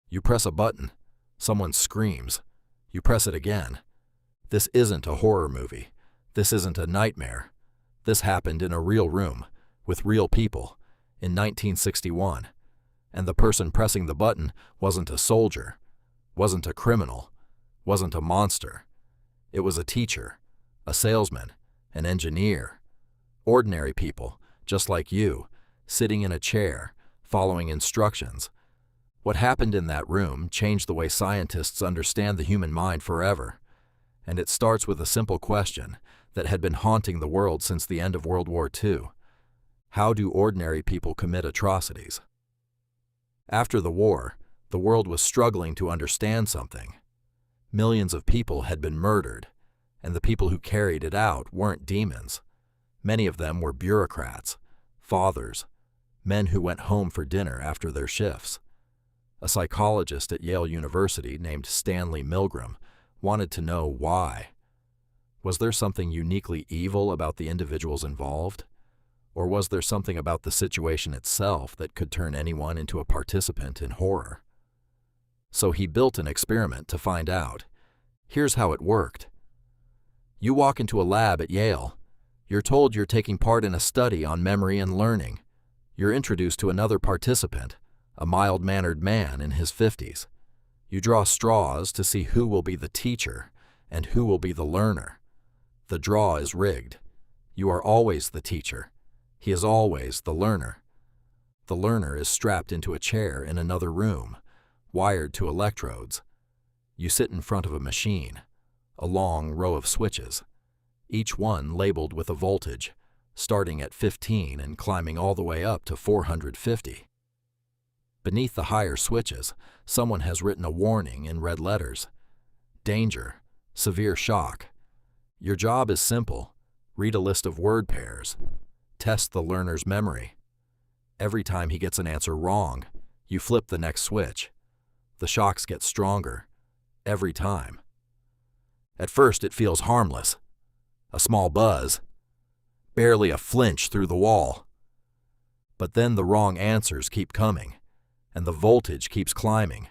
You press a button. Someone screams. You press it again. This isn't a horror movie. This isn't a nightmare. This happened in a real room, with real people, in 1961. And the person pressing the button wasn't a soldier, wasn't a criminal, wasn't a monster. It was a teacher, a salesman, an engineer. Ordinary people, just like you, sitting in a chair, following instructions. What happened in that room changed the way scientists understand the human mind forever. And it starts with a simple question that had been haunting the world since the end of World War II. How do ordinary people commit atrocities? After the war, the world was struggling to understand something. Millions of people had been murdered, and the people who carried it out weren't demons. Many of them were bureaucrats, fathers, men who went home for dinner after their shifts. A psychologist at Yale University named Stanley Milgram wanted to know why. Was there something uniquely evil about the individuals involved? Or was there something about the situation itself that could turn anyone into a participant in horror? So he built an experiment to find out. Here's how it worked. You walk into a lab at Yale. You're told you're taking part in a study on memory and learning. You're introduced to another participant, a mild-mannered man in his 50s. You draw straws to see who will be the teacher and who will be the learner. The draw is rigged. You are always the teacher. He is always the learner. The learner is strapped into a chair in another room, wired to electrodes. You sit in front of a machine, a long row of switches, each one labeled with a voltage, starting at 15 and climbing all the way up to 450. Beneath the higher switches, someone has written a warning in red letters. Danger, severe shock. Your job is simple. Read a list of word pairs. Test the learner's memory. Every time he gets an answer wrong, you flip the next switch. The shocks get stronger, every time. At first it feels harmless. A small buzz. Barely a flinch through the wall. But then the wrong answers keep coming, and the voltage keeps climbing,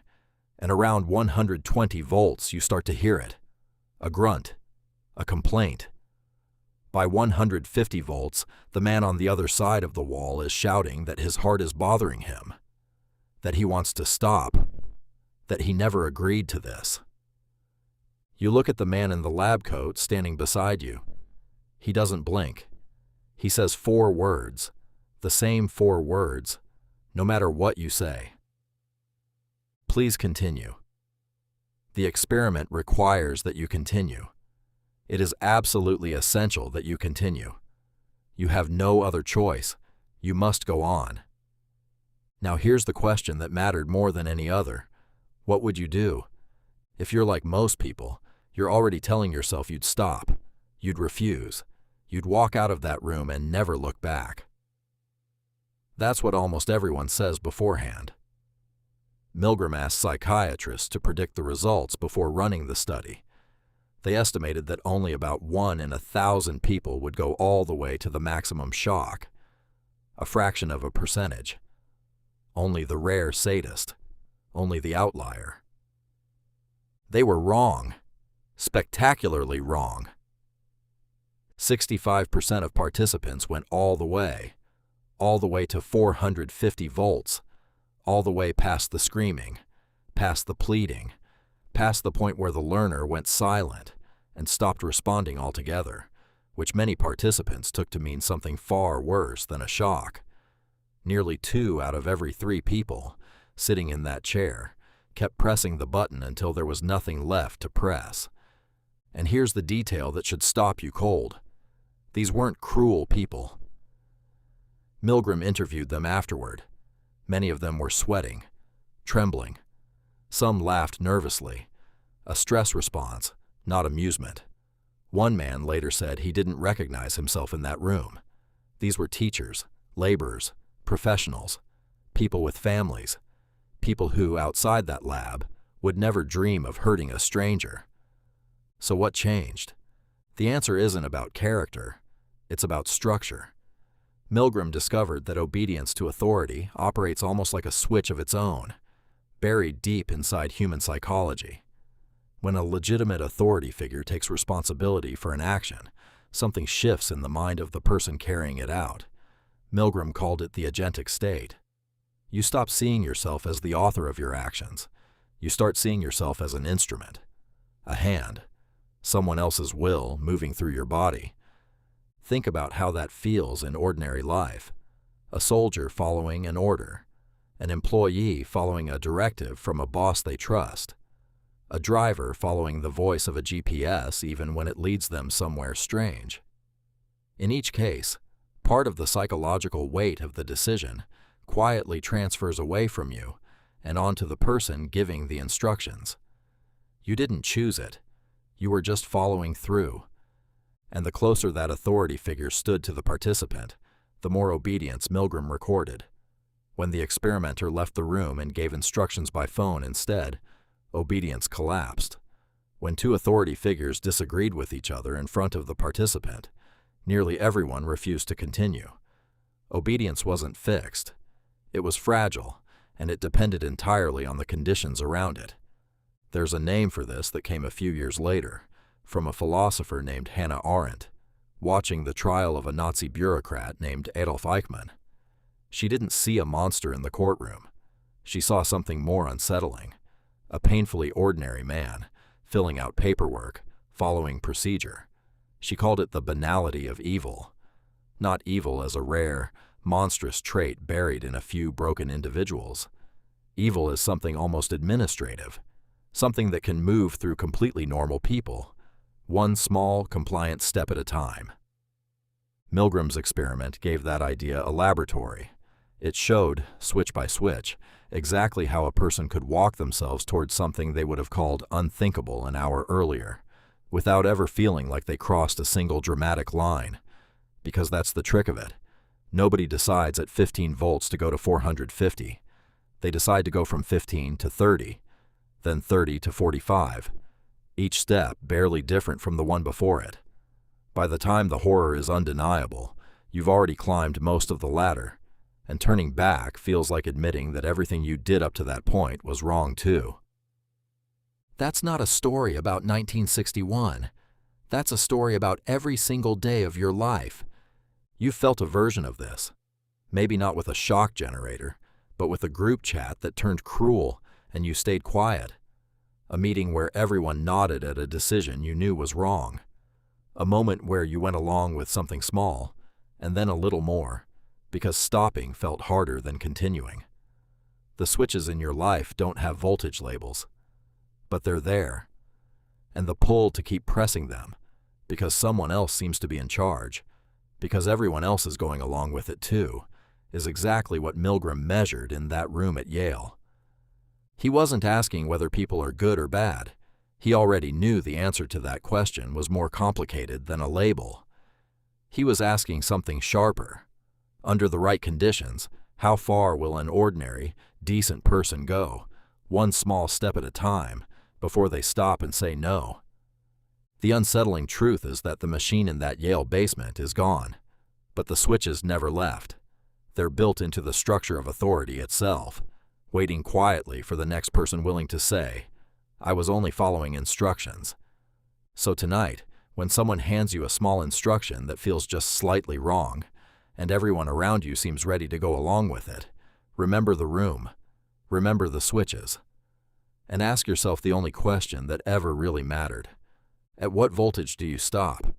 and around 120 volts you start to hear it. A grunt. A complaint. By 150 volts, the man on the other side of the wall is shouting that his heart is bothering him, that he wants to stop, that he never agreed to this. You look at the man in the lab coat standing beside you. He doesn't blink. He says 4 words, the same 4 words, no matter what you say. Please continue. The experiment requires that you continue. It is absolutely essential that you continue. You have no other choice. You must go on. Now here's the question that mattered more than any other. What would you do? If you're like most people, you're already telling yourself you'd stop. You'd refuse. You'd walk out of that room and never look back. That's what almost everyone says beforehand. Milgram asked psychiatrists to predict the results before running the study. They estimated that only about 1 in 1,000 people would go all the way to the maximum shock, a fraction of a percentage. Only the rare sadist, only the outlier. They were wrong, spectacularly wrong. 65% of participants went all the way to 450 volts, all the way past the screaming, past the pleading, past the point where the learner went silent and stopped responding altogether, which many participants took to mean something far worse than a shock. Nearly 2 out of every 3 people sitting in that chair kept pressing the button until there was nothing left to press. And here's the detail that should stop you cold. These weren't cruel people. Milgram interviewed them afterward. Many of them were sweating, trembling. Some laughed nervously, a stress response, not amusement. One man later said he didn't recognize himself in that room. These were teachers, laborers, professionals, people with families, people who, outside that lab, would never dream of hurting a stranger. So what changed? The answer isn't about character, it's about structure. Milgram discovered that obedience to authority operates almost like a switch of its own. buried deep inside human psychology. When a legitimate authority figure takes responsibility for an action, something shifts in the mind of the person carrying it out. Milgram called it the agentic state. You stop seeing yourself as the author of your actions. You start seeing yourself as an instrument, a hand, someone else's will moving through your body. Think about how that feels in ordinary life. A soldier following an order, an employee following a directive from a boss they trust, a driver following the voice of a GPS even when it leads them somewhere strange. In each case, part of the psychological weight of the decision quietly transfers away from you and onto the person giving the instructions. You didn't choose it. You were just following through. And the closer that authority figure stood to the participant, the more obedience Milgram recorded. When the experimenter left the room and gave instructions by phone instead, obedience collapsed. When two authority figures disagreed with each other in front of the participant, nearly everyone refused to continue. Obedience wasn't fixed. It was fragile, and it depended entirely on the conditions around it. There's a name for this that came a few years later, from a philosopher named Hannah Arendt, watching the trial of a Nazi bureaucrat named Adolf Eichmann. She didn't see a monster in the courtroom. She saw something more unsettling, a painfully ordinary man, filling out paperwork, following procedure. She called it the banality of evil. Not evil as a rare, monstrous trait buried in a few broken individuals. Evil is something almost administrative, something that can move through completely normal people, one small, compliant step at a time. Milgram's experiment gave that idea a laboratory. It showed, switch by switch, exactly how a person could walk themselves towards something they would have called unthinkable an hour earlier, without ever feeling like they crossed a single dramatic line. Because that's the trick of it. Nobody decides at 15 volts to go to 450. They decide to go from 15 to 30, then 30 to 45. Each step barely different from the one before it. By the time the horror is undeniable, you've already climbed most of the ladder, and turning back feels like admitting that everything you did up to that point was wrong too. That's not a story about 1961. That's a story about every single day of your life. You've felt a version of this. Maybe not with a shock generator, but with a group chat that turned cruel and you stayed quiet. A meeting where everyone nodded at a decision you knew was wrong. A moment where you went along with something small, and then a little more, because stopping felt harder than continuing. The switches in your life don't have voltage labels, but they're there. And the pull to keep pressing them, because someone else seems to be in charge, because everyone else is going along with it too, is exactly what Milgram measured in that room at Yale. He wasn't asking whether people are good or bad. He already knew the answer to that question was more complicated than a label. He was asking something sharper. Under the right conditions, how far will an ordinary, decent person go, one small step at a time, before they stop and say no? The unsettling truth is that the machine in that Yale basement is gone, but the switches never left. They're built into the structure of authority itself, waiting quietly for the next person willing to say, I was only following instructions. So tonight, when someone hands you a small instruction that feels just slightly wrong, and everyone around you seems ready to go along with it, remember the room, remember the switches, and ask yourself the only question that ever really mattered. At what voltage do you stop?